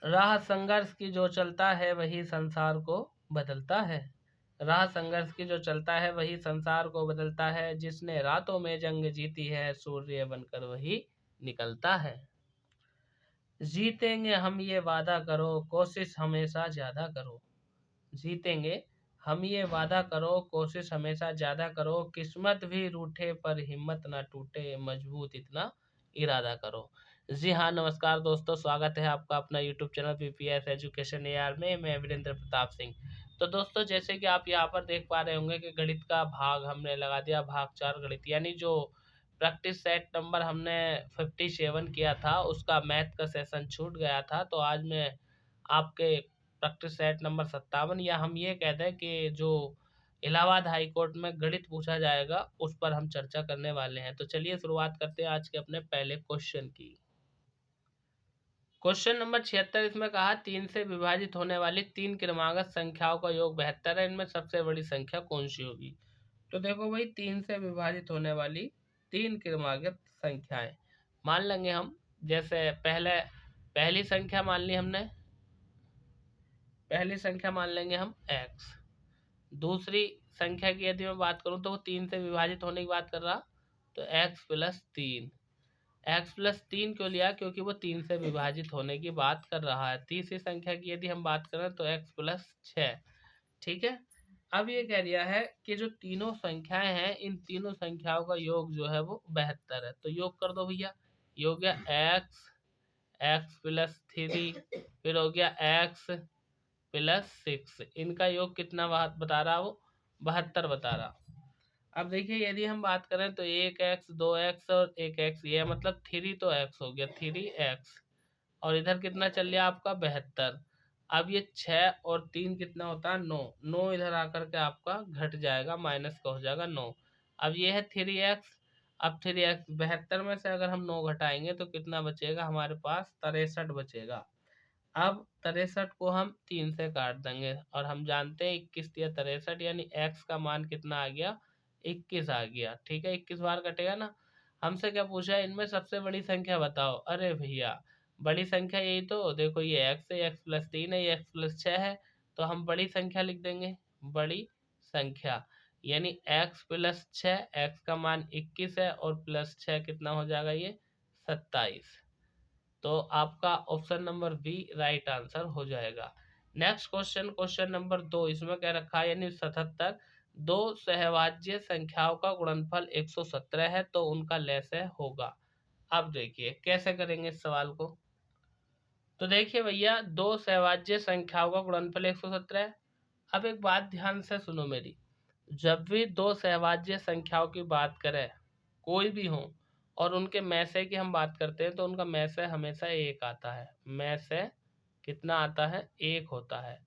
राह संघर्ष की जो चलता है वही संसार को बदलता है। राह संघर्ष की जो चलता है वही संसार को बदलता है। जिसने रातों में जंग जीती है सूर्य बनकर वही निकलता है। जीतेंगे हम ये वादा करो, कोशिश हमेशा ज्यादा करो। जीतेंगे हम ये वादा करो, कोशिश हमेशा ज्यादा करो। किस्मत भी रूठे पर हिम्मत ना टूटे, मजबूत इतना इरादा करो। जी हाँ, नमस्कार दोस्तों, स्वागत है आपका अपना YouTube channel PPS education AR में। मैं वीरेंद्र प्रताप सिंह। तो दोस्तों, जैसे कि आप यहाँ पर देख पा रहे होंगे कि गणित का भाग हमने लगा दिया, भाग 4 गणित, यानी जो प्रैक्टिस सेट नंबर हमने 57 किया था उसका मैथ का सेशन छूट गया था। तो आज मैं आपके प्रैक्टिस सेट नंबर 57, या हम ये कहते हैं कि जो इलाहाबाद हाई कोर्ट में गणित पूछा जाएगा उस पर हम चर्चा करने वाले हैं। तो चलिए शुरुआत करते हैं आज के अपने पहले क्वेश्चन की। क्वेश्चन नंबर 76, इसमें कहा 3 से विभाजित होने वाली 3 क्रमागत संख्याओं का योग 72 है, इनमें सबसे बड़ी संख्या कौन सी होगी। तो देखो भाई, 3 से विभाजित होने वाली 3 क्रमागत संख्याएं मान लेंगे हम। जैसे पहली संख्या मान ली हमने, पहली संख्या मान लेंगे हम x। दूसरी संख्या की यदि मैं बात करूं तो वो 3 से विभाजित होने की बात कर रहा, तो x+3। x+3 क्यों लिया, क्योंकि वो 3 से विभाजित होने की बात कर रहा है। तीसरी संख्या की यदि हम बात करें तो x+6। ठीक है। अब ये कह दिया है कि जो तीनों संख्याएं हैं, इन तीनों संख्याओं का योग जो है वो 72 है। तो योग कर दो भैया। ये हो गया x+3, फिर हो गया x+6। इनका योग कितना बता रहा, वो 72 बता रहा। अब देखिए, यदि हम बात करें तो 1x 2x और 1x, ये मतलब 3 तो x हो गया, 3x, और इधर कितना चल लिया आपका 72। अब ये 6 और 3 कितना होता है 9, 9 इधर आकर के आपका घट जाएगा, माइनस का हो जाएगा 9। अब ये है 3x। अब 3x 72 में से अगर हम 9 घटाएंगे तो कितना बचेगा हमारे पास, 63 बचेगा। अब 63 को हम 3 से काट देंगे और हम जानते हैं 21 या 63, यानी x का मान कितना आ गया, 21 आ गया। ठीक है, 21 बार कटेगा ना। हमसे क्या पूछा है, इनमें सबसे बड़ी संख्या बताओ। अरे भैया, बड़ी संख्या यही तो देखो, ये x है, x+3 है, ये x+6 है, तो हम बड़ी संख्या लिख देंगे, बड़ी संख्या। यानी x+6, x का मान 21 है और +6 कितना हो जाएगा, ये 27। तो आपका option number B right answer हो जाएगा। नेक्स्ट क्वेश्चन, क्वेश्चन नंबर 2, इसमें क्या रखा है, यानी 77। दो सहवाज्य संख्याओं का गुणनफल 117 है, तो उनका लसाअ होगा। अब देखिए कैसे करेंगे इस सवाल को। तो देखिए भैया, दो सहवाज्य संख्याओं का गुणनफल 117 है। अब एक बात ध्यान से सुनो मेरी, जब भी दो सहवाज्य संख्याओं की बात करें, कोई भी हो, और उनके मैसे की हम बात करते हैं, तो उनका मैसे हमेशा एक आता है। मैसे कितना आता है, एक होता है।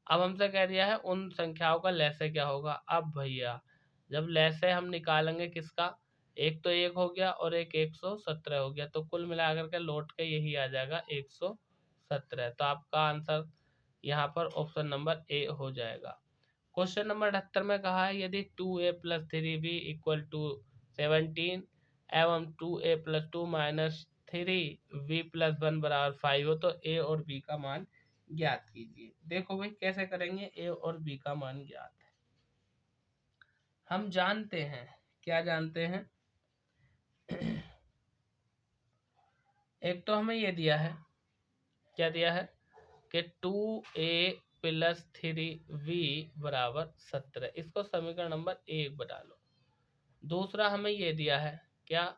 अब हमसे कह दिया है उन संख्याओं का लसाअ क्या होगा। अब भैया, जब लसाअ हम निकालेंगे किसका, एक तो एक हो गया और एक 117 हो गया, तो कुल मिलाकर के लौट के यही आ जाएगा 117। तो आपका आंसर यहाँ पर ऑप्शन नंबर ए हो जाएगा। क्वेश्चन नंबर 78 में कहा है, यदि 2a+3b = 17 एवं 2a+2 - 3b + 1 = 5 हो, तो ए और बी का मान ज्ञात कीजिए। देखो भाई कैसे करेंगे, ए और बी का मान ज्ञात है, हम जानते हैं। क्या जानते हैं, एक तो हमें ये दिया है, क्या दिया है कि 2a+3b = 17, इसको समीकरण नंबर 1 बना लो। दूसरा हमें ये दिया है क्या,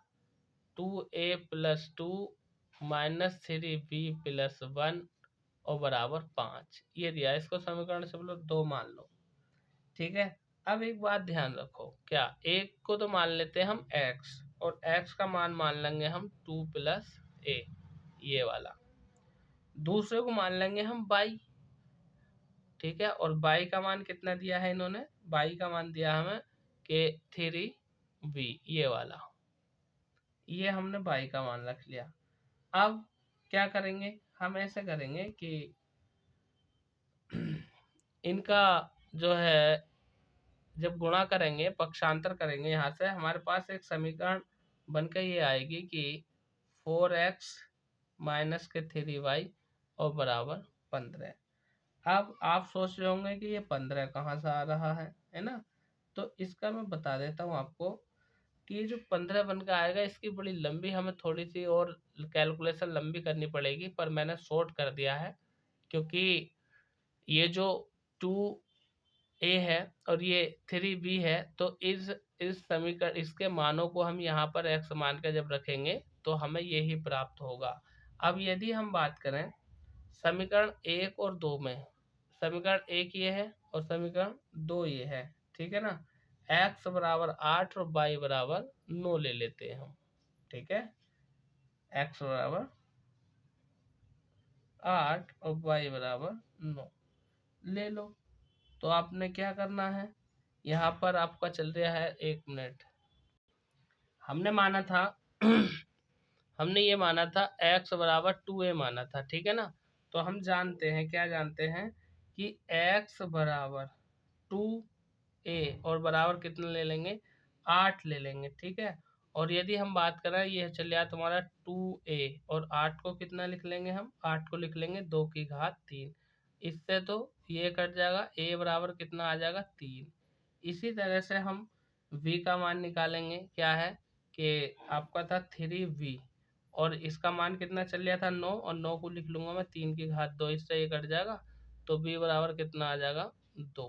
2a+2 - 3b + 1 और = 5, ये दिया है। इसको समीकरण से बोलो 2 मान लो। ठीक है। अब एक बात ध्यान रखो, क्या एक को तो मान लेते हैं हम x, और x का मान लेंगे हम 2 + a, ये वाला। दूसरे को मान लेंगे हम y। ठीक है, और y का मान कितना दिया है इन्होंने, y का मान दिया हमें कि 3b, ये वाला, ये हमने y का मान रख लिया। अब क्या करेंगे, हम ऐसे करेंगे कि इनका जो है, जब गुणा करेंगे, पक्षांतर करेंगे, यहाँ से हमारे पास एक समीकरण बनकर ये आएगी कि 4x - 3y और बराबर 15। अब आप सोच रहे होंगे कि ये 15 कहाँ से आ रहा है ना। तो इसका मैं बता देता हूँ आपको कि ये जो 15 बन के आएगा इसकी बड़ी लंबी, हमें थोड़ी सी और कैलकुलेशन लंबी करनी पड़ेगी, पर मैंने शॉर्ट कर दिया है क्योंकि ये जो 2a है और ये 3b है, तो इस समीकरण इसके मानों को हम यहाँ पर x मान के जब रखेंगे तो हमें यही प्राप्त होगा। अब यदि हम बात करें समीकरण 1 और 2 में, समीकरण 1 ये है और समीकरण 2 ये है, ठीक है ना। x बराबर 8 और y बराबर 9 ले लेते हैं हम, ठीक है। x बराबर 8 और y बराबर 9 ले लो। तो आपने क्या करना है, यहाँ पर आपका चल रहा है, 1 मिनट। हमने माना था हमने ये माना था x बराबर 2a माना था, ठीक है ना। तो हम जानते हैं, क्या जानते हैं कि x बराबर 2a और बराबर कितना ले लेंगे, 8 ले लेंगे, ठीक है। और यदि हम बात करें, ये चल रहा तुम्हारा 2a और 8 को कितना लिख लेंगे हम, 8 को लिख लेंगे 2 की घात 3। इससे तो ये कट जाएगा, a बराबर कितना आ जाएगा 3। इसी तरह से हम v का मान निकालेंगे, क्या है कि आपका था 3v और इसका मान कितना चल रहा था 9, और 9 को लिख लूंगा मैं 3 की घात 2, इससे ये कट जाएगा, तो b बराबर कितना आ जाएगा 2।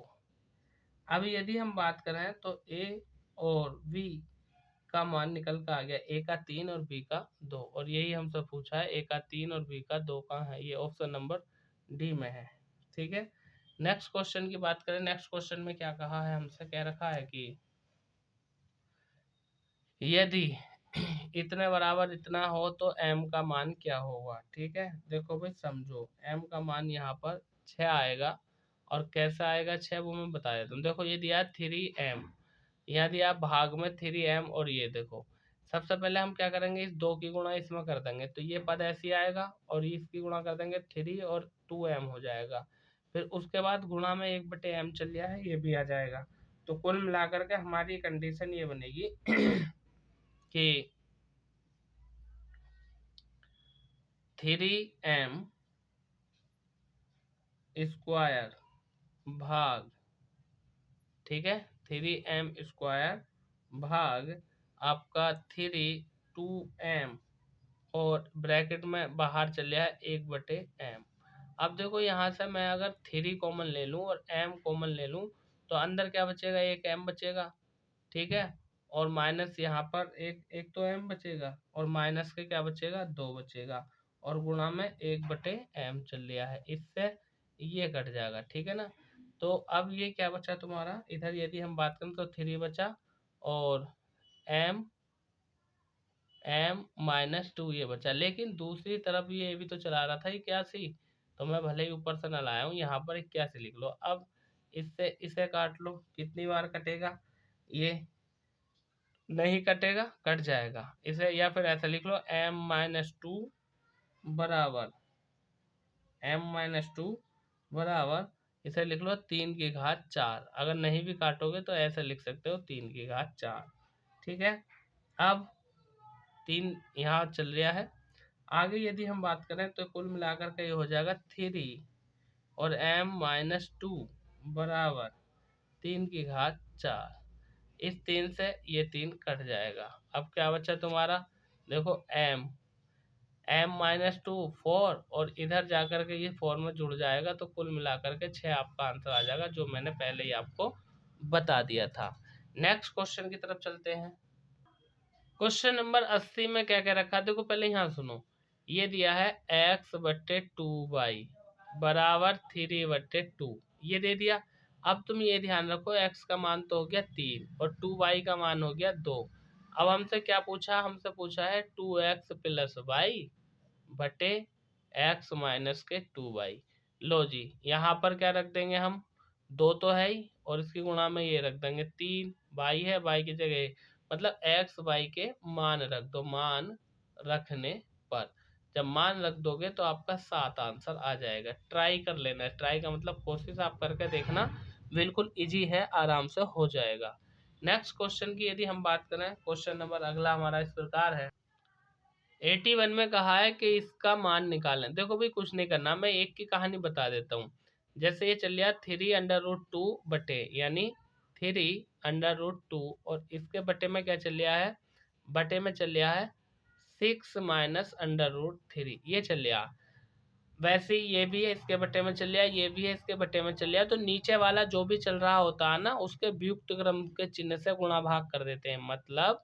अब यदि हम बात करें तो a और v का मान निकल कर आ गया, a का 3 और b का 2, और यही हमसे पूछा है a का 3 और b का 2 कहाँ है, ये ऑप्शन नंबर डी में है, ठीक है। नेक्स्ट क्वेश्चन की बात करें, नेक्स्ट क्वेश्चन में क्या कहा है, हमसे कह रखा है कि यदि इतने बराबर इतना हो तो m का मान क्या होगा, ठीक है। देखो भाई समझो, m का मान यहाँ पर 6 आएगा, और कैसा आएगा 6 वो मैं बता देता हूँ। देखो ये दिया 3m, यहाँ दिया भाग में 3m, और ये देखो सबसे पहले हम क्या करेंगे, इस 2 की गुणा इसमें कर देंगे तो ये पद ऐसे आएगा, और इसकी गुणा कर देंगे 3 और 2m हो जाएगा। फिर उसके बाद गुणा में 1/m चल गया है, ये भी आ जाएगा। तो कुल मिलाकर के हमारी कंडीशन ये बनेगी कि 3m स्क्वायर भाग, ठीक है, 3m स्क्वायर भाग आपका 2m, और ब्रैकेट में बाहर चल रहा है 1/m। अब देखो यहाँ से मैं अगर 3 कॉमन ले लूँ और m कॉमन ले लूँ तो अंदर क्या बचेगा, एक m बचेगा, ठीक है। और माइनस यहाँ पर एक तो m बचेगा, और माइनस के क्या बचेगा, 2 बचेगा, और गुणा में 1/m चल रहा है, इससे ये कट जाएगा, ठीक है ना। तो अब ये क्या बचा तुम्हारा, इधर यदि हम बात करें तो 3 बचा, और m -2 ये बचा। लेकिन दूसरी तरफ ये भी तो चला रहा था 81, तो मैं भले ही ऊपर से न लाया हूँ, यहाँ पर 81 लिख लो। अब इससे इसे काट लो, कितनी बार कटेगा, ये नहीं कटेगा, कट जाएगा इसे, या फिर ऐसा लिख लो m-2 बराबर m-2 बराबर, इसे लिख लो 3 की घात 4। अगर नहीं भी काटोगे तो ऐसे लिख सकते हो 3 की घात 4, ठीक है। अब 3 यहाँ चल रहा है, आगे यदि हम बात करें तो कुल मिलाकर के ये हो जाएगा 3 और m-2 बराबर 3 की घात 4। इस 3 से ये 3 कट जाएगा। अब क्या बचा तुम्हारा, देखो m-2 4, और इधर जाकर के ये 4 में जुड़ जाएगा, तो कुल मिलाकर के 6 आपका आंसर आ जाएगा, जो मैंने पहले ही आपको बता दिया था। नेक्स्ट क्वेश्चन की तरफ चलते हैं। क्वेश्चन नंबर 80 में क्या क्या रखा है, देखो पहले यहाँ सुनो। ये दिया है x/2y बराबर 3/2, ये दे दिया। अब तुम ये ध्यान रखो, x का मान तो हो गया 3 और 2y का मान हो गया 2। अब हमसे क्या पूछा, हमसे पूछा है 2x + y बटे x माइनस के 2y। लो जी, यहाँ पर क्या रख देंगे हम, 2 तो है ही, और इसकी गुणा में ये रख देंगे 3, y है, y की जगह मतलब x y के मान रख दो। मान रखने पर जब मान रख दोगे तो आपका 7 आंसर आ जाएगा। ट्राई कर लेना, ट्राई का मतलब कोशिश आप करके देखना, बिल्कुल इजी है, आराम से हो जाएगा। नेक्स्ट क्वेश्चन की यदि हम बात करें, क्वेश्चन नंबर अगला हमारा इस प्रकार है 81 में कहा है कि इसका मान निकालें। देखो भाई कुछ नहीं करना, मैं एक की कहानी बता देता हूँ। जैसे ये चल गया 3√2 बटे, यानी 3√2, और इसके बटे में क्या चल रहा है, बटे में चल रहा है 6 माइनस √3, ये चल रहा। वैसे ही ये भी है, इसके बटे में चल रहा है, ये भी है, इसके बटे में चल रहा है। तो नीचे वाला जो भी चल रहा होता है ना, उसके व्युक्त क्रम के चिन्ह से गुणा भाग कर देते हैं। मतलब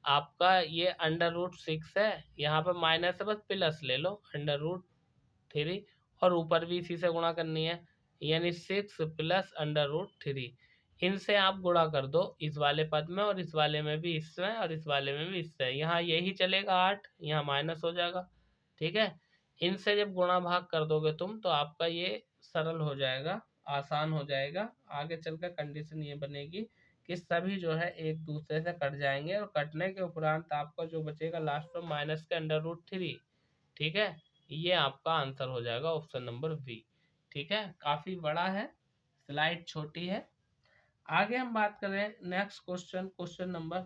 आपका ये √6 है, यहाँ पे माइनस है, बस प्लस ले लो √3, और ऊपर भी इसी से गुणा करनी है, यानी 6 प्लस √3। इनसे आप गुणा कर दो इस वाले पद में, और इस वाले में भी इससे, और इस वाले में भी इससे। यहाँ यही चलेगा 8, यहाँ माइनस हो जाएगा। ठीक है, इनसे जब गुणा भाग कर दोगे तुम, तो आपका ये सरल हो जाएगा, आसान हो जाएगा। आगे चलकर कंडीशन ये बनेगी कि सभी जो है एक दूसरे से कट जाएंगे, और कटने के उपरांत आपका जो बचेगा लास्ट में माइनस के √3। ठीक है, ये आपका आंसर हो जाएगा ऑप्शन नंबर बी। ठीक है, काफी बड़ा है, स्लाइड छोटी है। आगे हम बात करें नेक्स्ट क्वेश्चन, क्वेश्चन नंबर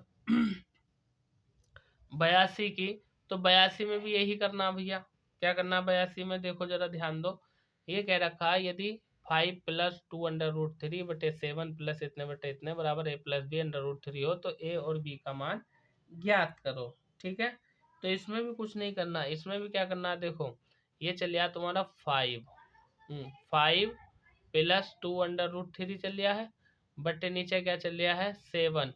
82 की। तो 82 में भी यही करना भैया। क्या करना 82 में, देखो जरा ध्यान दो। ये कह रखा है यदि 5 प्लस 2√3 बटे 7 प्लस इतने बटे इतने बराबर a प्लस बी √3 हो, तो a और b का मान ज्ञात करो। ठीक है, तो इसमें भी कुछ नहीं करना, इसमें भी क्या करना है, देखो ये चल गया तुम्हारा 5 प्लस 2√3 चल गया है, बटे नीचे क्या चल गया है 7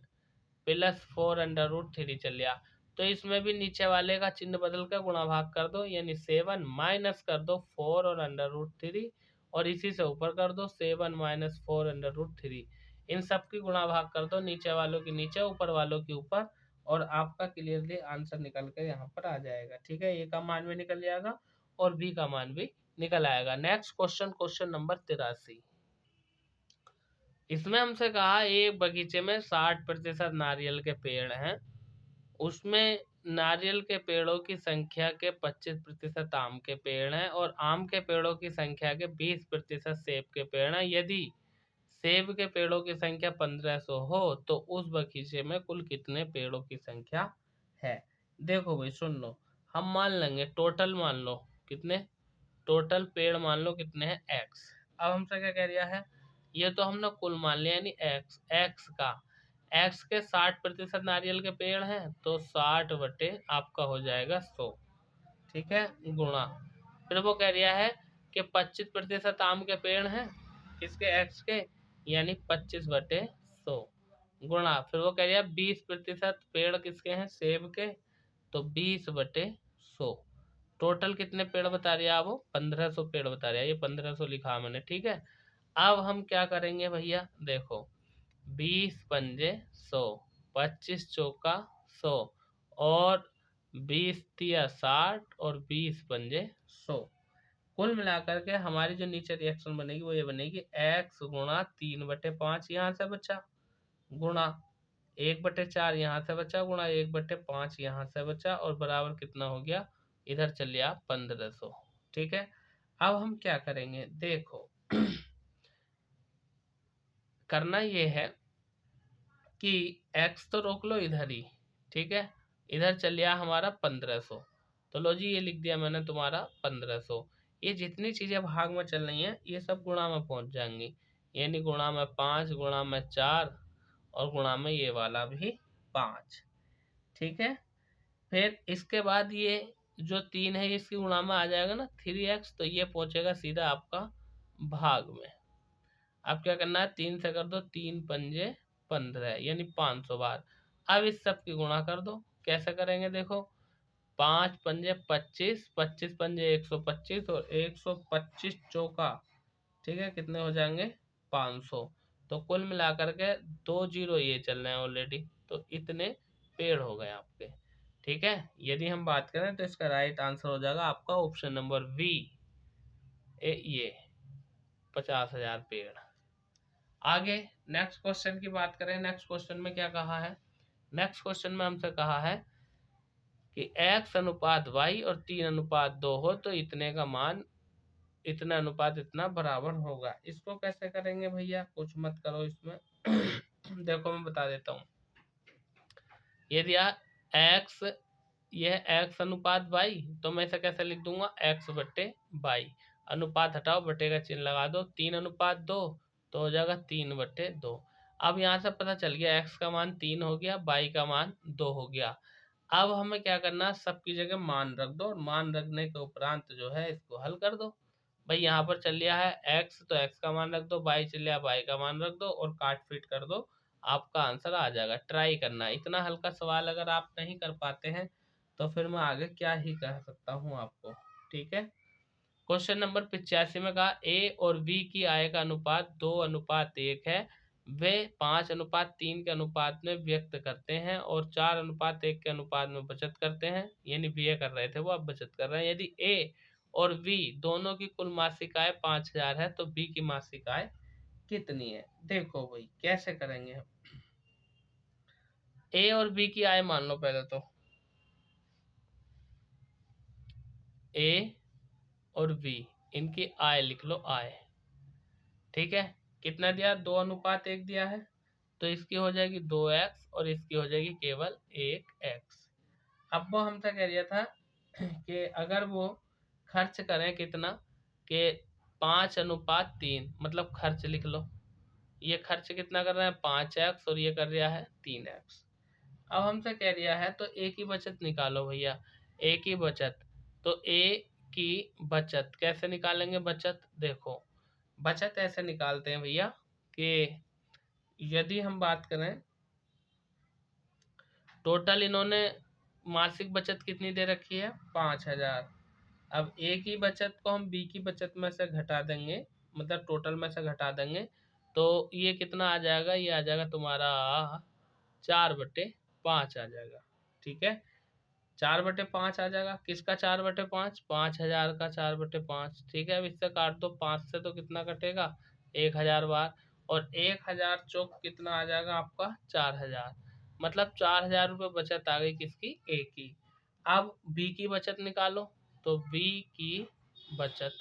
प्लस 4√3 चल गया। तो इसमें भी नीचे वाले का चिन्ह बदल कर गुणा भाग कर दो, यानी 7 माइनस कर दो 4 और √3, और इसी से ऊपर कर दो 7 माइनस 4 √3। इन सब की गुणा भाग कर दो, नीचे वालों की नीचे, ऊपर वालों के ऊपर, और आपका क्लियरली आंसर निकल कर यहाँ पर आ जाएगा। ठीक है, ए का मान भी निकल जाएगा और बी का मान भी निकल आएगा। Next question, question number 83। इसमें हमसे कहा एक बगीचे में 60% नारियल के पेड़ हैं, उसमें नारियल के पेड़ों की संख्या के 25% आम के पेड़ हैं, और आम के पेड़ों की संख्या के 20% सेब के पेड़ हैं। यदि सेब के पेड़ों की संख्या 1500 हो, तो उस बगीचे में कुल कितने पेड़ों की संख्या है। देखो भाई सुन लो, हम मान लेंगे टोटल, मान लो कितने, टोटल पेड़ मान लो कितने हैं x। अब हमसे क्या कह रहा है, ये तो हमने कुल मान लिया, यानी x के 60% नारियल के पेड़ हैं, तो 60 बटे आपका हो जाएगा 100। ठीक है, गुणा, फिर वो कह रहा है कि 25% आम के पेड़ हैं किसके, x के, यानी 25 बटे 100, गुणा, फिर वो कह रहा है 20% पेड़ किसके हैं, सेब के, तो 20 बटे 100। टोटल कितने पेड़ बता रहे हैं वो, 1500 पेड़ बता रहे हैं, ये 1500 लिखा मैंने। ठीक है, अब हम क्या करेंगे भैया, देखो 20 पंजे 100, 25 चौका 100, और 20 तिया 60, और 20 पंजे 100। कुल मिलाकर के हमारी जो नीचे रिएक्शन बनेगी वो ये बनेगी, x गुणा 3/5 यहाँ से बचा, गुणा 1/4 यहाँ से बचा, गुणा 1/5 यहाँ से बचा, और बराबर कितना हो गया, इधर चल लिया 1500। ठीक है, अब हम क्या करेंगे, देखो करना ये है कि x तो रोक लो इधर ही। ठीक है, इधर चल लिया हमारा 1500, तो लो जी ये लिख दिया मैंने तुम्हारा 1500। ये जितनी चीजें भाग में चल रही हैं ये सब गुणा में पहुंच जाएंगी, यानी गुणा में 5, गुणा में 4, और गुणा में ये वाला भी 5। ठीक है, फिर इसके बाद ये जो 3 है इसकी गुणा में आ जाएगा ना 3x, तो ये पहुंचेगा सीधा आपका भाग में। अब क्या करना है, 3 से कर दो, 3 पंजे 15, यानी 500 बार। अब इस सब की गुणा कर दो, कैसे करेंगे देखो, 5 पंजे 25, 25 पंजे 125, और 125 चौका, ठीक है, कितने हो जाएंगे 500। तो कुल मिलाकर के 2 जीरो ये चल रहे हैं ऑलरेडी, तो इतने पेड़ हो गए आपके। ठीक है, यदि हम बात करें तो इसका राइट आंसर हो जाएगा आपका ऑप्शन नंबर बी, ये 50,000 पेड़। आगे नेक्स्ट क्वेश्चन की बात करें, नेक्स्ट क्वेश्चन में क्या कहा है, नेक्स्ट क्वेश्चन में हमसे कहा है कि x अनुपात y और 3:2 हो, तो इतने का मान, इतना अनुपात इतना बराबर होगा। इसको कैसे करेंगे भैया, कुछ मत करो इसमें देखो मैं बता देता हूँ। यदि x यह x अनुपात y, तो मैं इसे कैसे लिख दूंगा, x बट्टे y। अनुपात हटाओ, बटे का चिन्ह लगा दो, 3 अनुपात 2 तो हो जाएगा 3 बट्टे 2। अब यहाँ से पता चल गया x का मान 3 हो गया, y का मान 2 हो गया। अब हमें क्या करना, सबकी जगह मान रख दो, और मान रखने के उपरांत जो है इसको हल कर दो। भाई यहाँ पर चल लिया है x, तो x का मान रख दो, y चल लिया, y का मान रख दो, और काट पीट कर दो, आपका आंसर आ जाएगा। ट्राई करना, इतना हल्का सवाल अगर आप नहीं कर पाते हैं तो फिर मैं आगे क्या ही कह सकता हूँ आपको। ठीक है, क्वेश्चन नंबर 85 में कहा a और b की आय का अनुपात 2:1 है, वे 5:3 के अनुपात में व्यक्त करते हैं और 4:1 के अनुपात में बचत करते हैं। यानी बीए कर रहे थे वो, अब बचत कर रहे हैं। यदि a और b दोनों की कुल मासिक आय 5,000 है तो b की मासिक आय कितनी है। देखो भाई कैसे करेंगे हम, a और b की आय मान लो पहले तो, a और b इनकी आय लिख लो, आय। ठीक है, कितना दिया, 2:1 दिया है, तो इसकी हो जाएगी 2x और इसकी हो जाएगी केवल 1x। अब वो हमसे कह रहा था कि अगर वो खर्च करें कितना, कि 5:3, मतलब खर्च लिख लो, ये खर्च कितना कर रहे हैं 5x और ये कर रहा है 3x। अब हमसे कह रहा है तो ए की बचत निकालो भैया, ए की बचत, तो ए की बचत कैसे निकालेंगे, बचत देखो, बचत ऐसे निकालते हैं भैया कि यदि हम बात करें टोटल इन्होंने मासिक बचत कितनी दे रखी है 5,000। अब ए की बचत को हम बी की बचत में से घटा देंगे, मतलब टोटल में से घटा देंगे, तो ये कितना आ जाएगा, ये आ जाएगा तुम्हारा 4/5 आ जाएगा। ठीक है, 4/5 आ जाएगा, किसका 4/5, 5,000 का 4/5। ठीक है, अब इससे काट दो, 5 से तो कितना कटेगा 1,000 बार, और 1,000 चौक कितना आ जाएगा आपका 4,000, मतलब 4,000 रुपये बचत आ गई किसकी, ए की। अब बी की बचत निकालो, तो बी की बचत,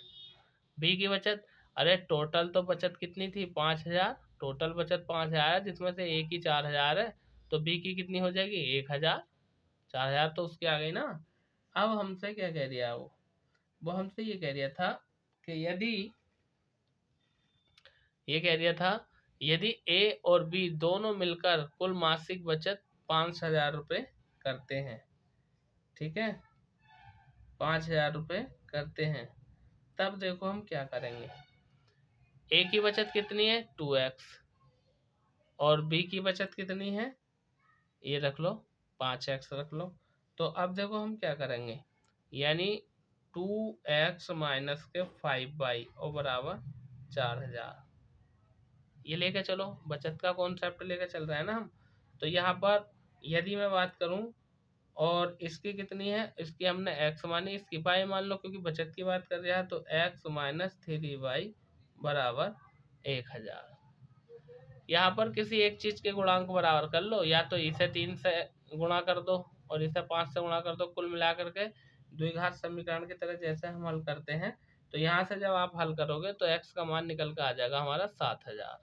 बी की बचत, अरे टोटल तो बचत कितनी थी 5,000, टोटल बचत 5,000 है जिसमें से ए की 4,000 है, तो बी की कितनी हो जाएगी 1,000, 4,000 तो उसकी आ गई ना। अब हमसे क्या कह रहा है वो हमसे ये कह रहा था कि ये कह रहा था यदि ए और बी दोनों मिलकर कुल मासिक बचत 5,000 रुपये करते हैं, ठीक है, 5,000 रुपये करते हैं, तब देखो हम क्या करेंगे। ए की बचत कितनी है 2x, और बी की बचत कितनी है, ये रख लो 5x रख लो। तो अब देखो हम क्या करेंगे, यानी 2x माइनस के 5y और बराबर 4,000, ये लेके चलो, बचत का कॉन्सेप्ट लेके चल रहा है ना हम। तो यहाँ पर यदि मैं बात करूँ और इसकी कितनी है, इसकी हमने x मानी, इसकी y मान लो, क्योंकि बचत की बात कर रहा है, तो x माइनस 3y बराबर 1,000। यहाँ पर किसी एक चीज के गुणांक बराबर कर लो, या तो इसे 3 से गुणा कर दो और इसे 5 से गुणा कर दो, कुल मिला करके द्विघात समीकरण की तरह जैसे हम हल करते हैं। तो यहाँ से जब आप हल करोगे तो x का मान निकल कर आ जाएगा हमारा 7,000,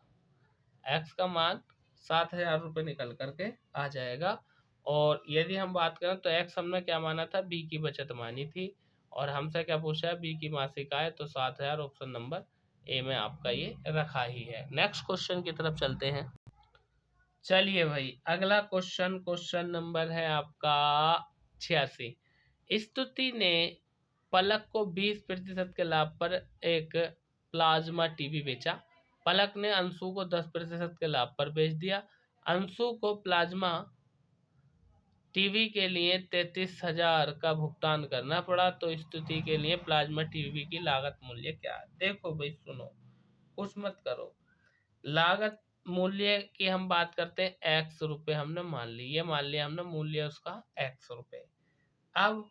x का मान 7,000 रुपये निकल करके आ जाएगा। और यदि हम बात करें तो x हमने क्या माना था, b की बचत मानी थी, और हमसे क्या पूछा है, b की मासिक आय, तो 7,000 ऑप्शन नंबर ए में आपका ये रखा ही है। नेक्स्ट क्वेश्चन की तरफ चलते हैं। चलिए भाई अगला क्वेश्चन, क्वेश्चन नंबर है आपका 86। स्तुति ने पलक को 20% के लाभ पर एक प्लाज्मा टीवी बेचा, पलक ने अंशु को 10% के लाभ पर बेच दिया। अंशु को प्लाज्मा टीवी के लिए 33,000 का भुगतान करना पड़ा, तो स्तुति के लिए प्लाज्मा टीवी की लागत मूल्य क्या है। देखो भाई सुनो, कुछ मत करो, लागत मूल्य की हम बात करते हैं, x रुपये हमने मान ली, ये मान लिया हमने मूल्य उसका x रुपये। अब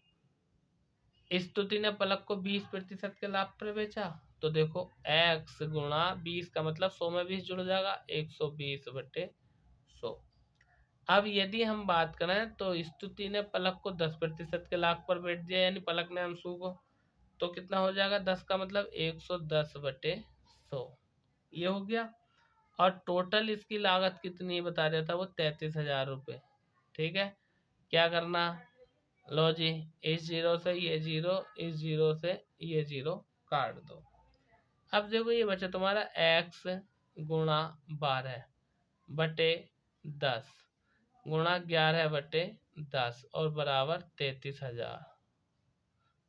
स्तुति ने पलक को 20% के लाभ पर बेचा, तो देखो x गुणा 20 का मतलब 100 में 20 जुड़ जाएगा, 120/100। अब यदि हम बात करें तो स्तुति ने पलक को 10% के लाभ पर बेच दिया, यानी पलक ने अंशु को, तो कितना हो जाएगा 10 का मतलब 110/100, ये हो गया। और टोटल इसकी लागत कितनी बता रहा था वो 33,000 रुपये। ठीक है, क्या करना, लो जी, इस जीरो से ये जीरो, इस जीरो से ये जीरो काट दो। अब देखो ये बचा तुम्हारा x गुणा 12 बटे 10 गुणा 11 बटे 10 और बराबर 33,000।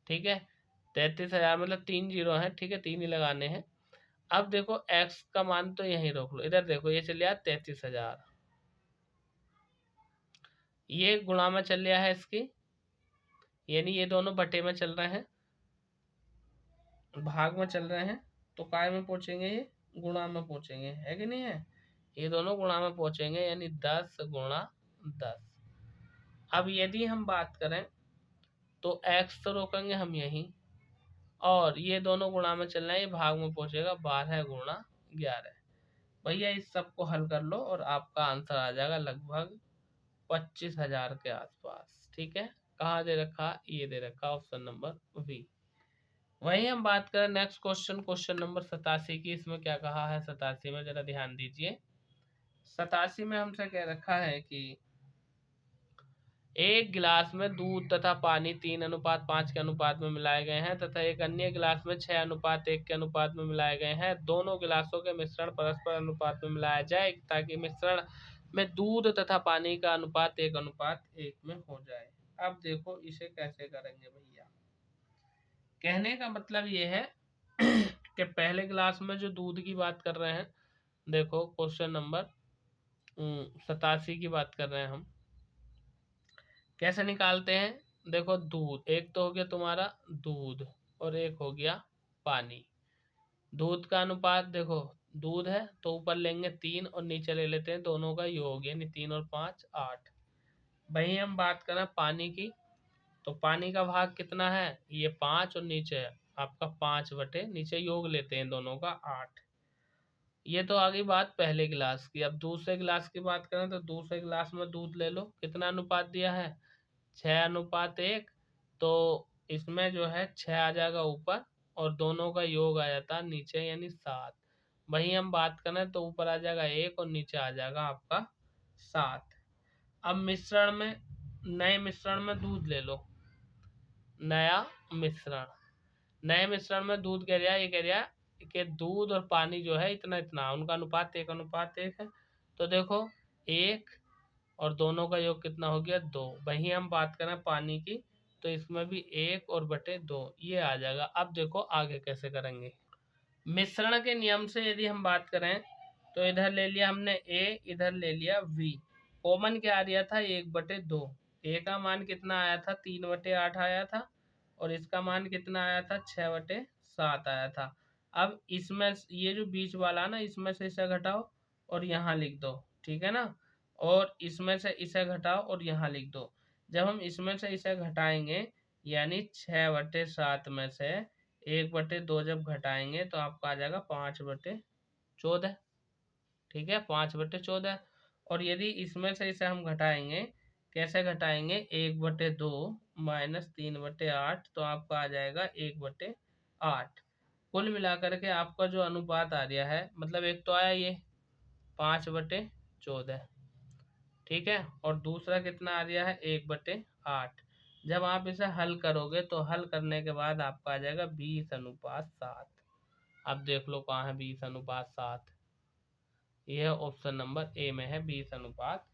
ठीक है, 33,000 मतलब 3 जीरो है, ठीक है, 3 ही लगाने हैं। अब देखो x का मान तो यहीं रोक लो, इधर देखो ये चल गया 33,000, ये गुणा में चल रहा है इसकी, यानी ये दोनों बटे में चल रहे हैं, भाग में चल रहे हैं, तो काय में पहुंचेंगे, ये गुणा में पहुंचेंगे, है कि नहीं है, ये दोनों गुणा में पहुंचेंगे, यानी 10 गुणा 10। अब यदि हम बात करें तो x तो रोकेंगे हम यहीं, और ये दोनों गुणा में चल रहे हैं, ये भाग में पहुंचेगा 12 गुणा 11। भैया इस सब को हल कर लो और आपका आंसर आ जाएगा लगभग 25,000 के आसपास। ठीक है, कहाँ दे रखा, ये दे रखा ऑप्शन नंबर बी। वही हम बात करें नेक्स्ट क्वेश्चन, क्वेश्चन नंबर 87 की। इसमें क्या कहा है 87 में, जरा ध्यान दीजिए। 87 में हमसे कह रखा है कि एक गिलास में दूध तथा पानी 3:5 के अनुपात में मिलाए गए हैं तथा एक अन्य गिलास में 6:1 के अनुपात में मिलाए गए हैं। दोनों गिलासों के मिश्रण परस्पर अनुपात में मिलाया जाए ताकि मिश्रण में दूध तथा पानी का अनुपात 1:1 में हो जाए। अब देखो इसे कैसे करेंगे भैया। कहने का मतलब ये है कि पहले गिलास में जो दूध की बात कर रहे हैं, देखो क्वेश्चन नंबर 87 की बात कर रहे हैं हम, कैसे निकालते हैं। देखो दूध, एक तो हो गया तुम्हारा दूध और एक हो गया पानी। दूध का अनुपात देखो, दूध है तो ऊपर लेंगे 3 और नीचे ले लेते हैं दोनों का योग, यानी 3 और 5 8। वही हम बात करें पानी की, तो पानी का भाग कितना है, ये 5 और नीचे है आपका 5 बटे, नीचे योग लेते हैं दोनों का 8। ये तो आ गई बात पहले गिलास की। अब दूसरे गिलास की बात करें तो दूसरे गिलास में दूध ले लो, कितना अनुपात दिया है 6:1, तो इसमें जो है 6 आ जाएगा ऊपर और दोनों का योग आ जाता है नीचे, यानी 7। वही हम बात करें तो ऊपर आ जाएगा 1 और नीचे आ जाएगा आपका 7। अब मिश्रण में, नए मिश्रण में दूध ले लो, नया मिश्रण, नए मिश्रण में दूध कह रहा है, ये कह रहा है कि दूध और पानी जो है इतना इतना, उनका अनुपात 1:1 है। तो देखो 1 और दोनों का योग कितना हो गया 2। वहीं हम बात करें पानी की, तो इसमें भी 1 और बटे 2 ये आ जाएगा। अब देखो आगे कैसे करेंगे। मिश्रण के नियम से यदि हम बात करें तो इधर ले लिया हमने a, इधर ले लिया v, कॉमन क्या आ रहा था 1/2। a का मान कितना आया था 3/8 आया था और इसका मान कितना आया था 6/7 आया था। अब इसमें ये जो बीच वाला ना, इसमें से इसे घटाओ और यहाँ लिख दो, ठीक है ना, और इसमें से इसे घटाओ और यहाँ लिख दो। जब हम इसमें से इसे घटाएंगे, यानी 6/7 में से 1/2 जब घटाएंगे तो आपका आ जाएगा 5/14। ठीक है, 5/14। और यदि इसमें से इसे हम घटाएंगे, कैसे घटाएंगे, 1/2 माइनस 3/8, तो आपका आ जाएगा 1/8। कुल मिलाकर के आपका जो अनुपात आ रहा है, मतलब एक तो आया ये 5/14, ठीक है, और दूसरा कितना आ रहा है 1/8। जब आप इसे हल करोगे तो हल करने के बाद आपका आ जाएगा 20:7। अब देख लो कहाँ है 20:7, यह ऑप्शन नंबर ए में है 20:7।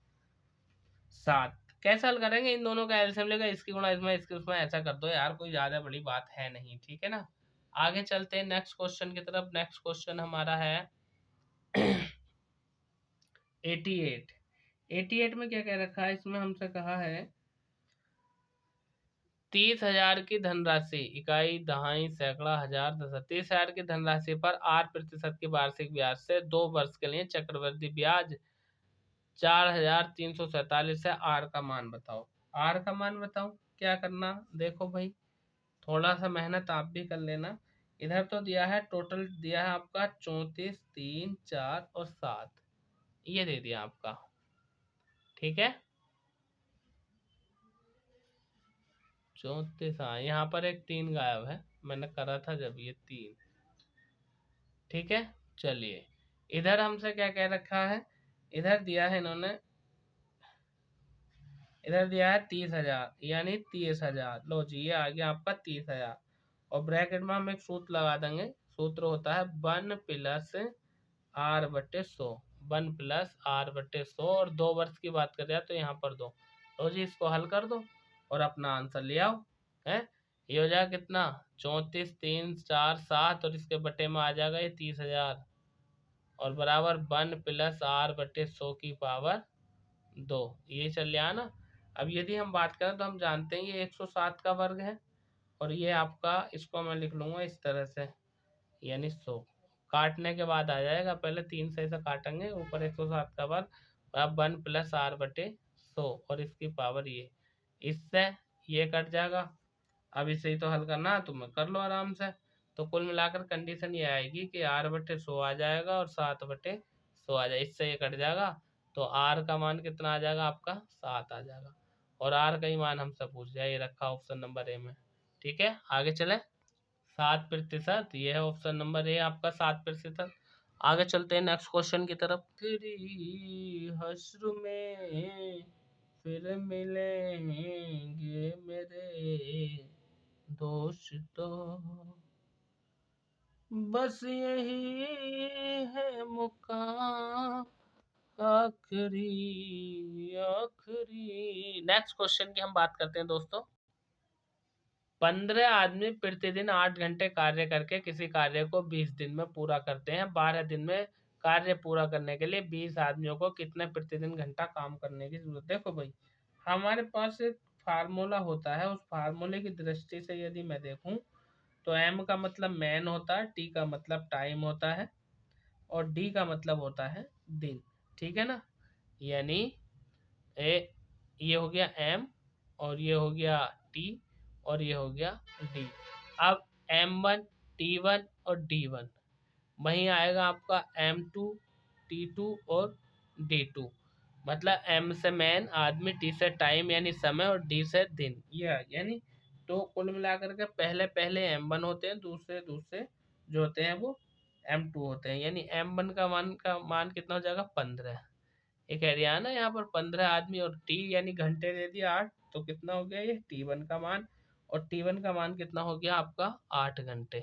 कैसे हल करेंगे, इन दोनों का एलसीएम लेगा, इसकी गुणा इसमें, इसकी उसमें, ऐसा कर दो यार, कोई ज्यादा बड़ी बात है नहीं। ठीक है ना, आगे चलते हैं नेक्स्ट क्वेश्चन की तरफ। नेक्स्ट क्वेश्चन हमारा है 88। 88 में क्या कह रखा है, इसमें हमसे कहा है 30,000 की धनराशि, इकाई दहाई सैकड़ा हजार दशक, 30,000 की धनराशि पर 8% की वार्षिक ब्याज से 2 वर्ष के लिए चक्रवृद्धि ब्याज 4,347 है। आर का मान बताओ। आर का मान बताओ, क्या करना, देखो भाई थोड़ा सा मेहनत आप भी कर लेना। इधर तो दिया है, टोटल दिया है आपका 34, 3, 4 और 7, ये दे दिया आपका। ठीक है, 34, हाँ यहाँ पर एक 3 गायब है, मैंने करा था जब ये 3। ठीक है, चलिए इधर हमसे क्या कह रखा है, इधर दिया है इन्होंने इधर दिया है 30,000 यानी 30,000। लो जी ये आ गया आपका 30,000। और ब्रैकेट में हम एक सूत्र लगा देंगे। सूत्र होता है 1+R/100। 1+R/100 और 2 वर्ष की बात करें तो यहाँ पर 2। लो जी इसको हल कर दो और अपना आंसर ले आओ। है ये हो जाएगा कितना 34, 3, 4, 7 और इसके बटे में आ जाएगा ये 30,000 और बराबर 1+R/100 की पावर 2। ये चल रहा ना। अब यदि हम बात करें तो हम जानते हैं ये 107 का वर्ग है और ये आपका इसको मैं लिख लूंगा इस तरह से यानी 100। काटने के बाद आ जाएगा, पहले 3 से ऐसा काटेंगे, ऊपर 107 का वर्ग अब 1+R/100 और इसकी पावर ये, इससे ये कट जाएगा। अब इसे ही तो हल करना है, तुम कर लो आराम से। तो कुल मिलाकर कंडीशन ये आएगी कि R/100 आ जाएगा और 7/100 आ जाएगा, इससे ये कट जाएगा। तो R का मान कितना आ जाएगा आपका 7 आ जाएगा और R का ही मान हमसे पूछ जाए, ये रखा ऑप्शन नंबर ए में। ठीक है आगे चले। 7%, ये है ऑप्शन नंबर ए आपका 7%। आगे चलते हैं नेक्स्ट क्वेश्चन की तरफ। हश्र में फिर मिलेंगे मेरे दोस्तों, बस यही है मुकाम आखिरी आखिरी। नेक्स्ट क्वेश्चन की हम बात करते हैं दोस्तों। 15 आदमी प्रतिदिन 8 घंटे कार्य करके किसी कार्य को 20 दिन में पूरा करते हैं। 12 दिन में कार्य पूरा करने के लिए 20 आदमियों को कितने प्रतिदिन घंटा काम करने की जरूरत। देखो भाई हमारे पास एक फार्मूला होता है, उस फार्मूले की दृष्टि से यदि मैं देखूं तो एम का मतलब मैन होता है, टी का मतलब टाइम होता है और डी का मतलब होता है दिन। ठीक है ना। यानी ए ये हो गया एम और ये हो गया टी और ये हो गया डी। अब M1 T1 और D1 वहीं आएगा आपका M2 T2 और D2। मतलब M से मैन आदमी, T से टाइम यानी समय और D से दिन ये यानी। तो कुल मिलाकर के पहले पहले M1 होते हैं, दूसरे दूसरे जो होते हैं वो M2 होते हैं। यानी M1 का मान कितना हो जाएगा 15। एक एरिया है ना यहाँ पर 15 आदमी और टी यानी घंटे दे दिया 8, तो कितना हो गया ये T1 का मान। और T1 का मान कितना हो गया आपका 8 घंटे।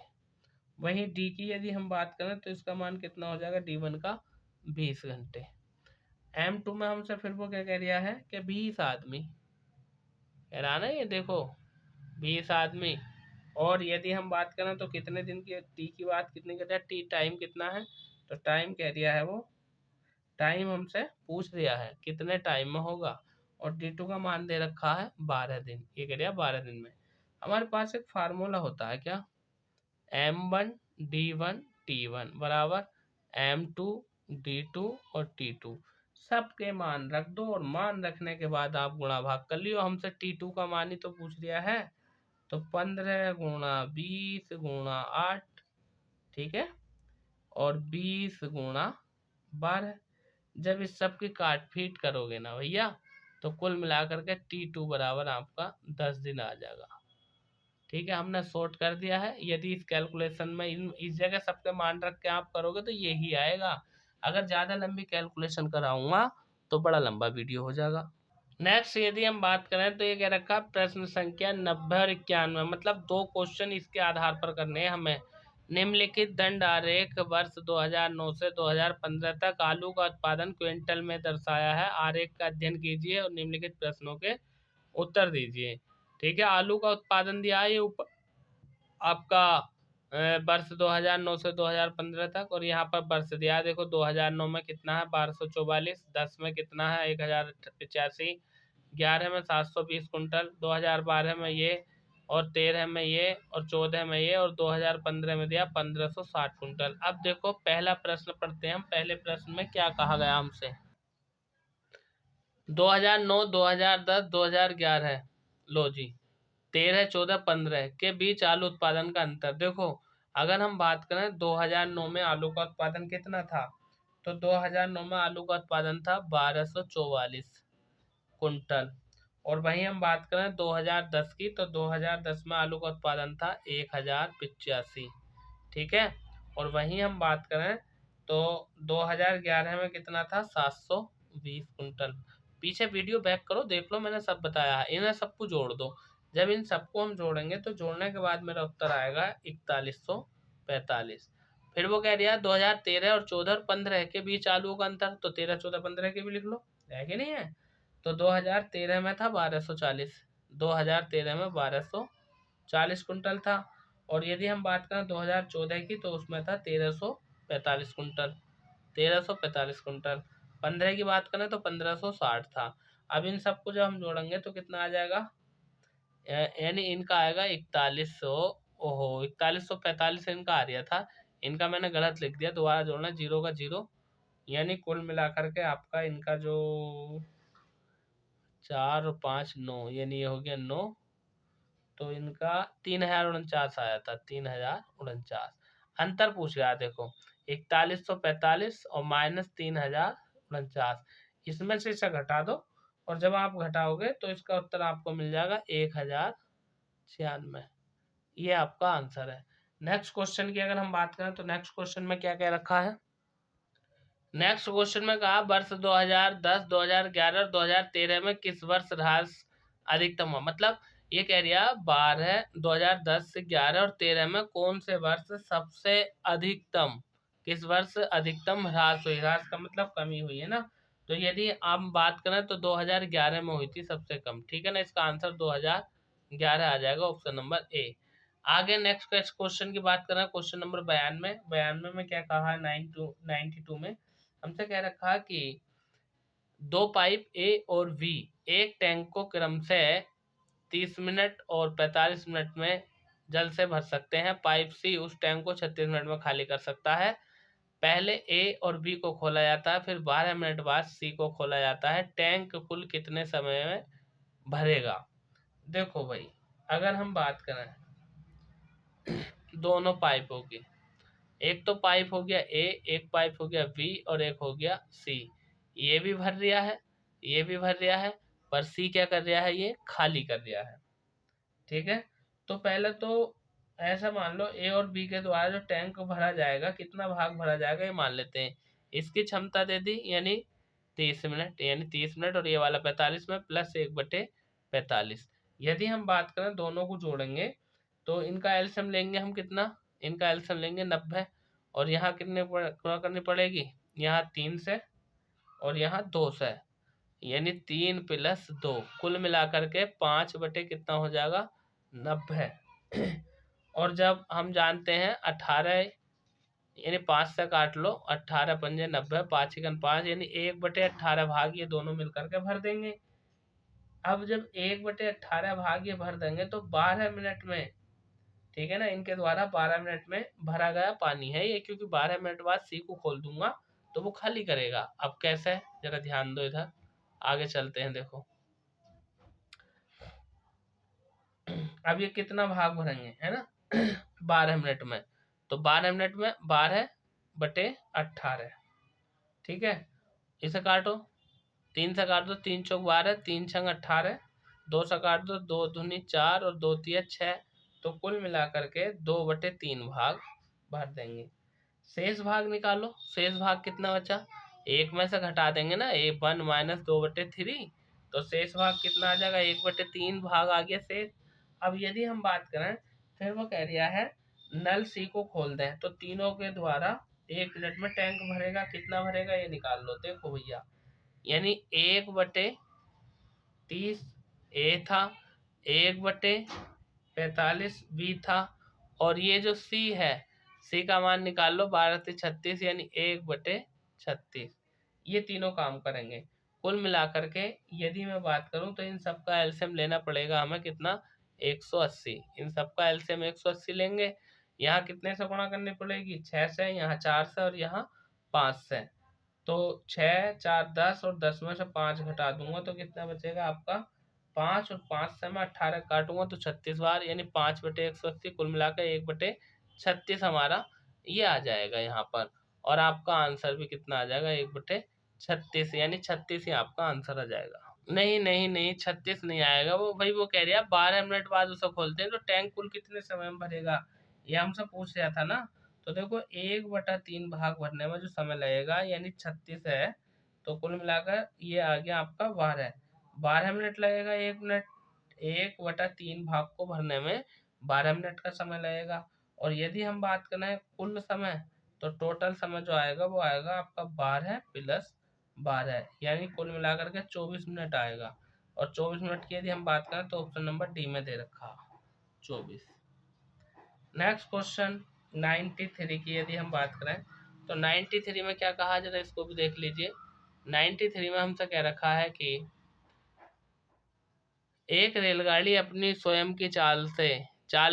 वहीं डी की यदि हम बात करें तो इसका मान कितना हो जाएगा D1 का 20 घंटे। M2 में हमसे फिर वो क्या कह रहा है कि 20 आदमी कह रहा ना, ये देखो 20 आदमी। और यदि हम बात करें तो कितने दिन की, टी की बात कितनी कर रहा है, टी टाइम कितना है, तो टाइम कह दिया है वो, टाइम हमसे पूछ दिया है कितने टाइम में होगा। और D2 का मान दे रखा है 12 दिन, ये कह दिया 12 दिन में। हमारे पास एक फार्मूला होता है क्या, M1 D1 T1 बराबर M2 D2 और T2। सबके मान रख दो और मान रखने के बाद आप गुणा भाग कर लियो। हमसे T2 का मान ही तो पूछ दिया है, तो 15 गुणा 20 गुणा 8, ठीक है, और 20 गुणा 12। जब इस सब की काट फीट करोगे ना भैया तो कुल मिलाकर के T2 बराबर आपका 10 दिन आ जाएगा। ठीक है हमने शॉर्ट कर दिया है। यदि इस कैलकुलेशन में इस जगह सबके मान रख के आप करोगे तो यही आएगा। अगर ज़्यादा लंबी कैलकुलेशन कराऊंगा तो बड़ा लंबा वीडियो हो जाएगा। नेक्स्ट यदि हम बात करें तो ये कह रखा प्रश्न संख्या 90 और 91, मतलब 2 क्वेश्चन इसके आधार पर करने हैं हमें। निम्नलिखित दंड आरेख वर्ष 2009 से 2015 तक आलू का उत्पादन क्विंटल में दर्शाया है। आरेख का अध्ययन कीजिए और निम्नलिखित प्रश्नों के उत्तर दीजिए। ठीक है आलू का उत्पादन दिया है ये ऊपर आपका वर्ष 2009 से 2015 तक, और यहाँ पर वर्ष दिया है। देखो 2009 में कितना है 1244, 10 में कितना है 1085, 11 में 720 कुंटल, 2012 में ये, और 13 में ये, और 14 में ये, और 2015 में दिया 1560 कुंटल। अब देखो पहला प्रश्न पढ़ते हैं हम। पहले प्रश्न में क्या कहा गया हमसे, 2009, 2010, 2011, लो जी 13, 14, 15 के बीच आलू उत्पादन का अंतर। देखो अगर हम बात करें 2009 में आलू का उत्पादन कितना था, तो 2009 में आलू का उत्पादन था 1244 कुंटल। और वहीं हम बात करें 2010 की, तो 2010 में आलू का उत्पादन था 1085। ठीक है। और वहीं हम बात करें तो 2011 में कितना था 720 कुंटल। पीछे वीडियो बैक करो, देख लो, मैंने सब बताया है। इन्हें सबको जोड़ दो। जब इन सबको हम जोड़ेंगे तो जोड़ने के बाद मेरा उत्तर आएगा 4145। फिर वो कह दिया 2013 और 14 और 15 के बीच आलू का अंतर, तो 13, 14, 15 के भी लिख लो, है कि नहीं है। तो 2013 में था 1240, 2013 में 1240 कुंटल था। और यदि हम बात करें 2014 की, तो उसमें था 1345 कुंटल, 1345 कुंटल। 15 की बात करें तो 1560 था। अब इन सबको जब हम जोड़ेंगे तो कितना आ जाएगा, यानी इनका आएगा 4100। ओहो, 4145 इनका आ रहा था, इनका मैंने गलत लिख दिया, दोबारा जोड़ना, जीरो का जीरो। यानी कुल मिलाकर के आपका इनका जो 4 और 5 9, यानी ये हो गया 9, तो इनका 3049 आया था, 3049। अंतर पूछ रहा देखो, 4145 और -3049, इसमें से इसे घटा दो, और जब आप घटाओगे तो इसका उत्तर आपको मिल जाएगा 1096। ये आपका आंसर है। नेक्स्ट क्वेश्चन की अगर हम बात करें तो नेक्स्ट क्वेश्चन में क्या क्या रखा है। नेक्स्ट क्वेश्चन में कहा वर्ष 2010, 2011 और 2013 में किस वर्ष ह्रास अधिकतम हुआ। मतलब ये कह रहा 12, 2010 से 11 और 13 में कौन से वर्ष सबसे अधिकतम, किस वर्ष अधिकतम ह्रास हुई। ह्रास का मतलब कमी हुई है ना। तो यदि आप बात करें तो 2011 में हुई थी सबसे कम, ठीक है ना। इसका आंसर 2011 आ जाएगा, ऑप्शन नंबर ए। आगे नेक्स्ट क्वेश्चन की बात करें, क्वेश्चन नंबर 92। 92 में क्या कहा है, 92 में हमसे कह रखा कि दो पाइप ए और बी एक टैंक को क्रम से 30 मिनट और 45 मिनट में जल से भर सकते हैं। पाइप सी उस टैंक को 36 मिनट में खाली कर सकता है। पहले ए और बी को खोला जाता है, फिर 12 मिनट बाद सी को खोला जाता है। टैंक कुल कितने समय में भरेगा। देखो भाई, अगर हम बात करें दोनों पाइपों की, एक तो पाइप हो गया ए, एक पाइप हो गया बी और एक हो गया सी। ये भी भर रहा है, ये भी भर रहा है, पर सी क्या कर रहा है, ये खाली कर रहा है, ठीक है। तो पहले तो ऐसा मान लो ए और बी के द्वारा जो टैंक भरा जाएगा, कितना भाग भरा जाएगा ये मान लेते हैं। इसकी क्षमता दे दी, यानी 30 मिनट, यानी 30 मिनट, और ये वाला 45 में प्लस 1/45। यदि हम बात करें दोनों को जोड़ेंगे तो इनका एलसीएम लेंगे हम कितना, इनका एलसीएम लेंगे 90, और यहाँ कितने गुणा करनी पड़ेगी, यहाँ 3 से और यहाँ 2 से, यानी 3 + 2, कुल मिलाकर के 5 कितना हो जाएगा, 90। और जब हम जानते हैं 18, यानी 5 से काट लो, 18 पंजे 90, 5 × 5, यानी 1/18 भाग ये दोनों मिलकर के भर देंगे। अब जब 1/18 भाग ये भर देंगे तो 12 मिनट में, ठीक है ना, इनके द्वारा 12 मिनट में भरा गया पानी है ये, क्योंकि 12 मिनट बाद सी को खोल दूंगा तो वो खाली करेगा। अब कैसे, जरा ध्यान दो इधर, आगे चलते हैं। देखो अब ये कितना भाग भरेंगे, है ना, 12 मिनट में, तो 12 मिनट में 12/18, ठीक है। इसे काटो, 3 से काट दो, 3 चौक 12, 3 छंग 18, 2 से काट दो, 2 दूनी 4 और 2 तिया 6, तो कुल मिलाकर के 2/3 भाग भर देंगे। शेष भाग निकालो, शेष भाग कितना बचा, एक में से घटा देंगे ना, 1 - 2/3, तो शेष भाग कितना आ जाएगा, 1/3 भाग आ गया शेष। अब यदि हम बात करें, फिर वो कह रहा है नल सी को खोल दें, तो तीनों के द्वारा 1 मिनट में टैंक भरेगा, कितना भरेगा ये निकाल लो। देखो भैया, यानी 1/30 ए था, 1/45 बी था, और ये जो सी है, सी का मान निकाल लो, 12 से 36, यानी 1/36। ये तीनों काम करेंगे। कुल मिलाकर के यदि मैं बात करूं तो इन सबका एलसीएम लेना पड़ेगा हमें, कितना, 180। इन सबका एलसीएम 180 लेंगे। यहाँ कितने से गुणा करनी पड़ेगी, 6 से, यहाँ 4 से और यहाँ 5 से। तो 6, 4, 10, और 10 में से 5 घटा दूंगा तो कितना बचेगा आपका, 5, और 5 से मैं 18 काटूंगा तो 36 बार, यानी 5/180, कुल मिलाकर 1/36 हमारा ये आ जाएगा यहाँ पर। और आपका आंसर भी कितना आ जाएगा, 1/36, यानी 36 ही आपका आंसर आ जाएगा। नहीं नहीं नहीं, 36 नहीं आएगा, वो भाई वो कह रहा है 12 मिनट बाद उसे खोलते हैं तो टैंक कुल कितने समय में भरेगा, ये हमसे पूछ रहा था ना। तो देखो 1/3 भाग भरने में जो समय लगेगा, यानी 36 है, तो कुल मिलाकर ये आ गया आपका 12 मिनट लगेगा। 1 मिनट 1/3 भाग को भरने में 12 मिनट का समय लगेगा। और यदि हम बात करें कुल समय, तो टोटल समय जो आएगा वो आएगा आपका 12 + 12, यानी कुल मिलाकर के 24 मिनट आएगा। और 24 मिनट की यदि हम बात करें तो ऑप्शन नंबर डी में दे रखा 24। नेक्स्ट क्वेश्चन 93 की यदि हम बात करें तो 93 में क्या कहा, जरा इसको भी देख लीजिए। 93 में हमसे कह रखा है कि एक रेलगाड़ी अपनी स्वयं की चाल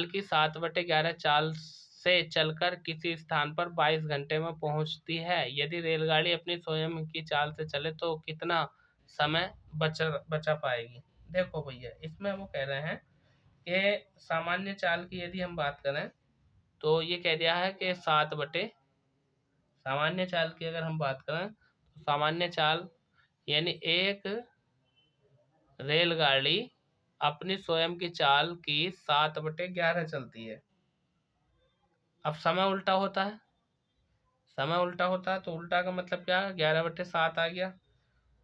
की 7/11 चाल से चलकर किसी स्थान पर 22 घंटे में पहुंचती है। यदि रेलगाड़ी अपनी स्वयं की चाल से चले तो कितना समय बचा पाएगी। देखो भैया, इसमें वो कह रहे हैं कि सामान्य चाल की यदि हम बात करें तो ये कह दिया है कि सामान्य चाल की अगर हम बात करें तो सामान्य चाल यानी एक रेलगाड़ी अपनी स्वयं की चाल की 7/11 चलती है। अब समय उल्टा होता है, तो उल्टा का मतलब क्या, 11/7 आ गया।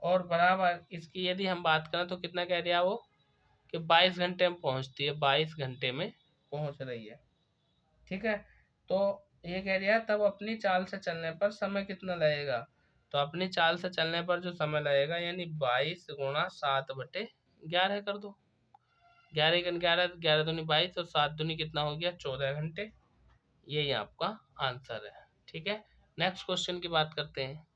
और बराबर इसकी यदि हम बात करें तो कितना कह दिया वो कि 22 घंटे में पहुंचती है, 22 घंटे में पहुंच रही है। ठीक है, तो ये कह दिया तब अपनी चाल से चलने पर समय कितना लगेगा। तो अपनी चाल से चलने पर जो समय लगेगा यानी 22 × 7/11 कर दो। 11 × 11, 11 दूनी 22 और 7 दूनी कितना हो गया 14 घंटे। यही आपका आंसर है। ठीक है, नेक्स्ट क्वेश्चन की बात करते हैं।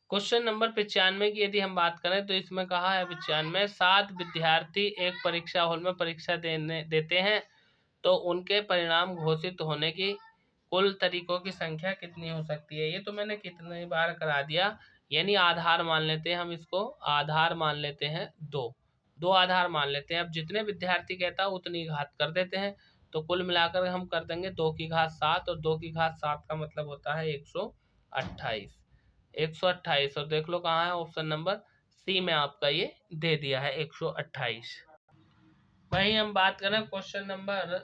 क्वेश्चन नंबर 95 की यदि हम बात करें तो इसमें कहा है 95 7 विद्यार्थी एक परीक्षा हॉल में परीक्षा देते हैं तो उनके परिणाम घोषित होने की कुल तरीकों की संख्या कितनी हो सकती है। ये तो मैंने कितनी बार करा दिया, यानी आधार मान लेते हैं हम इसको, आधार मान लेते हैं 2 आधार मान लेते हैं। अब जितने विद्यार्थी कहता है उतनी घात कर देते हैं, तो कुल मिलाकर हम कर देंगे 2 की घात 7 और 2 की घात 7 का मतलब होता है 128। 128 और देख लो कहाँ है, ऑप्शन नंबर सी में आपका ये दे दिया है 128। वहीं हम बात करें क्वेश्चन नंबर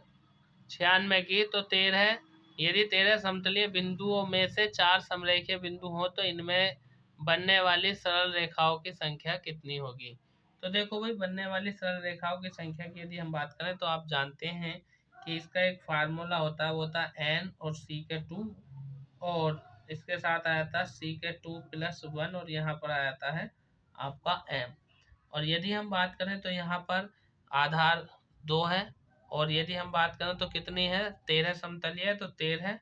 96 की तो 13, यदि 13 समतलीय बिंदुओं में से 4 समरेखीय बिंदु हो तो इनमें बनने वाली सरल रेखाओं की संख्या कितनी होगी। तो देखो भाई, बनने वाली सरल रेखाओं की संख्या की यदि हम बात करें तो आप जानते हैं कि इसका एक फार्मूला होता है, वो होता है n और c के 2, और इसके साथ आया था c के 2 + 1 और यहाँ पर आया था है आपका m। और यदि हम बात करें तो यहाँ पर आधार 2 है, और यदि हम बात करें तो कितनी है 13 समतलीय है तो 13,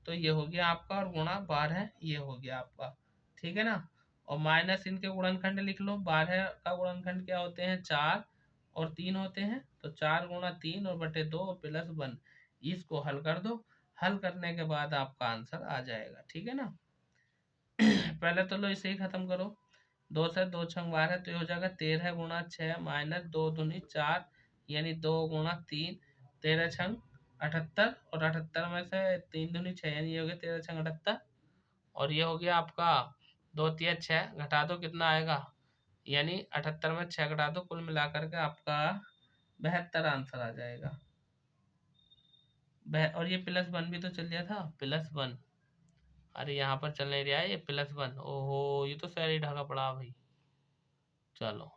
तो ये हो गया आपका, और गुणा 12 ये हो गया आपका। ठीक है ना, और माइनस इनके गुणनखंड लिख लो। 12 का गुणनखंड क्या होते हैं 4 और 3 होते हैं, तो 4 × 3 और बटे 2 और +1, इसको हल कर दो। हल करने के बाद आपका आंसर आ जाएगा। ठीक है ना, पहले तो लो इसे ही खत्म करो। 2 से 2 छंग 12, तो ये हो जाएगा 13 × 6 माइनस 2 दूनी 4, यानी 2 × 3, 13 छंग 78, और 78 में से 3 दूनी 6, यानी ये हो गया 13 छंग 78। और ये हो गया आपका 2 3 6, घटा दो कितना आएगा, यानी 78 में 6 घटा दो, कुल मिलाकर के आपका 72 आंसर आ जाएगा। और ये +1 भी तो चल दिया था, +1, अरे यहाँ पर चल नहीं रहा है ये +1, ओहो ये तो सारी ढाका पड़ा भाई। चलो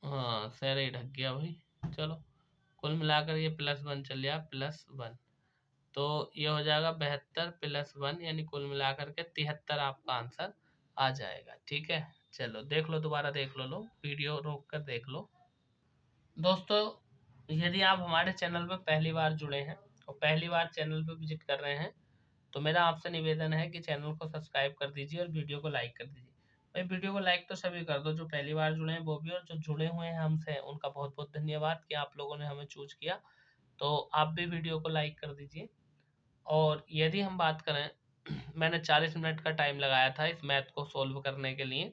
हाँ, सारा ही ढक गया भाई। चलो कुल मिलाकर ये +1 चल गया, +1, तो ये हो जाएगा 72 + 1, यानी कुल मिलाकर के 73 आपका आंसर आ जाएगा। ठीक है, चलो देख लो, दोबारा देख लो वीडियो रोक कर देख लो। दोस्तों, यदि आप हमारे चैनल पर पहली बार जुड़े हैं और पहली बार चैनल पर विजिट कर रहे हैं तो मेरा आपसे निवेदन है कि चैनल को सब्सक्राइब कर दीजिए और वीडियो को लाइक कर दीजिए। भाई वीडियो को लाइक तो सभी कर दो, जो पहली बार जुड़े हैं वो भी, और जो जुड़े हुए हैं हमसे उनका बहुत बहुत धन्यवाद कि आप लोगों ने हमें चूज किया। तो आप भी वीडियो को लाइक कर दीजिए। और यदि हम बात करें मैंने 40 मिनट का टाइम लगाया था इस मैथ को सोल्व करने के लिए।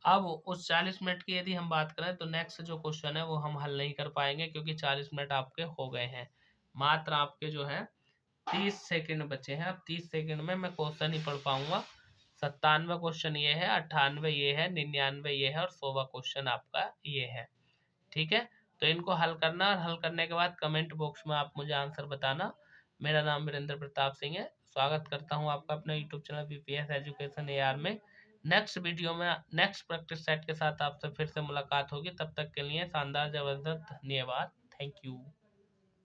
अब उस 40 मिनट की यदि हम बात करें तो नेक्स्ट जो क्वेश्चन है वो हम हल नहीं कर पाएंगे, क्योंकि 40 मिनट आपके हो गए हैं। मात्र आपके जो है 30 सेकंड बचे हैं। अब 30 सेकंड में मैं क्वेश्चन ही पढ़ पाऊंगा। 97 क्वेश्चन ये है, 98 ये है, 99 ये है, और 100वां क्वेश्चन आपका ये है। ठीक है, तो इनको हल करना, और हल करने के बाद कमेंट बॉक्स में आप मुझे आंसर बताना। मेरा नाम वीरेंद्र प्रताप सिंह है। स्वागत करता हूँ आपका अपने YouTube channel PPS education AR में। नेक्स्ट वीडियो में नेक्स्ट प्रैक्टिस सेट के साथ आपसे फिर से मुलाकात होगी। तब तक के लिए शानदार, जबरदस्त, धन्यवाद। Thank you.